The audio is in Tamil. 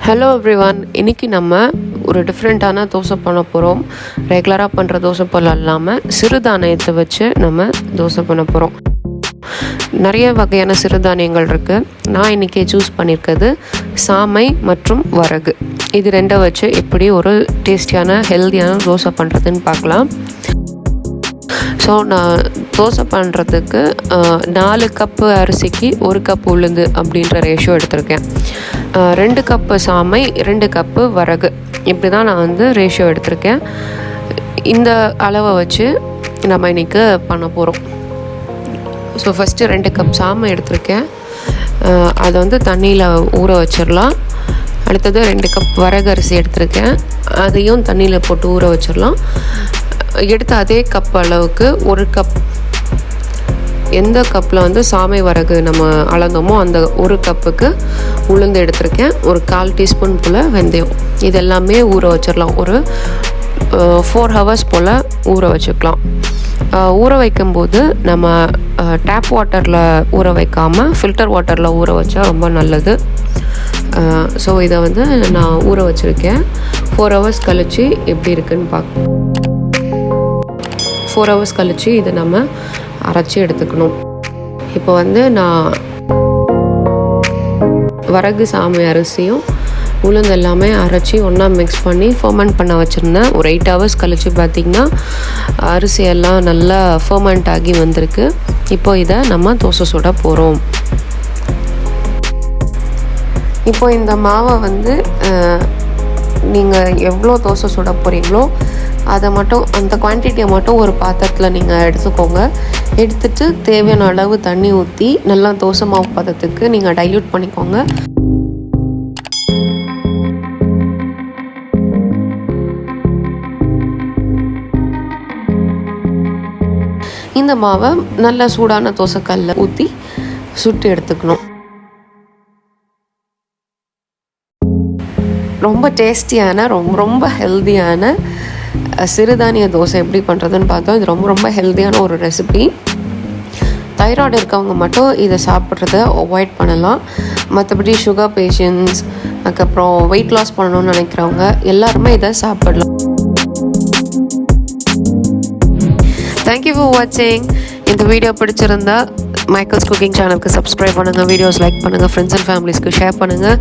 ஹலோ எவ்ரிவன், இன்றைக்கி நம்ம ஒரு டிஃப்ரெண்ட்டான தோசை பண்ண போகிறோம். ரெகுலராக பண்ணுற தோசை போல் இல்லாமல் சிறுதானியத்தை வச்சு நம்ம தோசை பண்ண போகிறோம். நிறைய வகையான சிறுதானியங்கள் இருக்குது. நான் இன்றைக்கி சூஸ் பண்ணியிருக்கிறது சாமை மற்றும் வரகு. இது ரெண்டை வச்சு எப்படி ஒரு டேஸ்டியான ஹெல்த்தியான தோசை பண்ணுறதுன்னு பார்க்கலாம். ஸோ நான் தோசை பண்ணுறதுக்கு 4 கப்பு அரிசிக்கு 1 கப் உளுந்து அப்படின்ற ரேஷியோ எடுத்திருக்கேன். 2 கப்பு சாமை, 2 கப்பு வரகு, இப்படி தான் நான் வந்து ரேஷியோ எடுத்திருக்கேன். இந்த அளவை வச்சு நம்ம இன்றைக்கி பண்ண போகிறோம். ஸோ ஃபஸ்ட்டு 2 கப் சாமை எடுத்திருக்கேன். அதை வந்து தண்ணியில் ஊற வச்சிடலாம். அடுத்தது 2 கப் வரகு அரிசி எடுத்திருக்கேன். அதையும் தண்ணியில் போட்டு ஊற வச்சிடலாம். எடுத்த அதே கப் அளவுக்கு 1 கப், எந்த கப்பில் வந்து சாமை வரகு நம்ம அளந்தோமோ அந்த 1 கப்புக்கு உளுந்து எடுத்திருக்கேன். ஒரு 1/4 டீஸ்பூன் போல் வெந்தயம், இதெல்லாமே ஊற வச்சிடலாம். ஒரு 4 ஹவர்ஸ் போல் ஊற வச்சுக்கலாம். ஊற வைக்கும்போது நம்ம டேப் வாட்டரில் ஊற வைக்காமல் ஃபில்டர் வாட்டரில் ஊற வச்சா ரொம்ப நல்லது. ஸோ இதை வந்து நான் ஊற வச்சுருக்கேன். 4 ஹவர்ஸ் கழித்து எப்படி இருக்குன்னு பார்க்க. 4 ஹவர்ஸ் கழித்து இதை நம்ம அரைச்சி எடுத்துக்கணும். இப்போ வந்து நான் வரகு சாமை அரிசியும் உளுந்து எல்லாமே அரைச்சி ஒன்றா மிக்ஸ் பண்ணி ஃபர்மெண்ட் பண்ண வச்சுருந்தேன். ஒரு 8 ஹவர்ஸ் கழித்து பார்த்திங்கன்னா அரிசியெல்லாம் நல்லா ஃபர்மெண்ட் ஆகி வந்திருக்கு. இப்போ இதை நம்ம தோசை சுட போகிறோம். இப்போ இந்த மாவை வந்து நீங்கள் எவ்வளோ தோசை சுட போகிறீங்களோ அதை மட்டும், அந்த குவான்டிட்டியை மட்டும் ஒரு பாத்திரத்தில் நீங்கள் எடுத்துக்கோங்க. எடுத்துகிட்டு தேவையான அளவு தண்ணி ஊற்றி நல்லா தோசை மாவு பதத்துக்கு நீங்கள் டைல்யூட் பண்ணிக்கோங்க. இந்த மாவை நல்லா சூடான தோசைக்கல்ல ஊற்றி சுட்டு எடுத்துக்கணும். ரொம்ப டேஸ்டியான ரொம்ப ஹெல்த்தியான சிறுதானிய தோசை எப்படி பண்ணுறதுன்னு பார்த்தோம். இது ரொம்ப ஹெல்த்தியான ஒரு ரெசிபி. தைராய்டு இருக்கவங்க மட்டும் இதை சாப்பிட்றத அவாய்ட் பண்ணலாம். மற்றபடி சுகர் பேஷண்ட்ஸ், அதுக்கப்புறம் வெயிட் லாஸ் பண்ணணும்னு நினைக்கிறவங்க எல்லாருமே இதை சாப்பிடலாம். தேங்க்யூ ஃபார் வாட்சிங். இந்த வீடியோ பிடிச்சிருந்தா மைக்கேல்ஸ் குக்கிங் சேனலுக்கு சப்ஸ்கிரைப் பண்ணுங்கள், வீடியோஸ் லைக் பண்ணுங்கள், ஃப்ரெண்ட்ஸ் அண்ட் ஃபேமிலிஸ்க்கு ஷேர் பண்ணுங்கள்.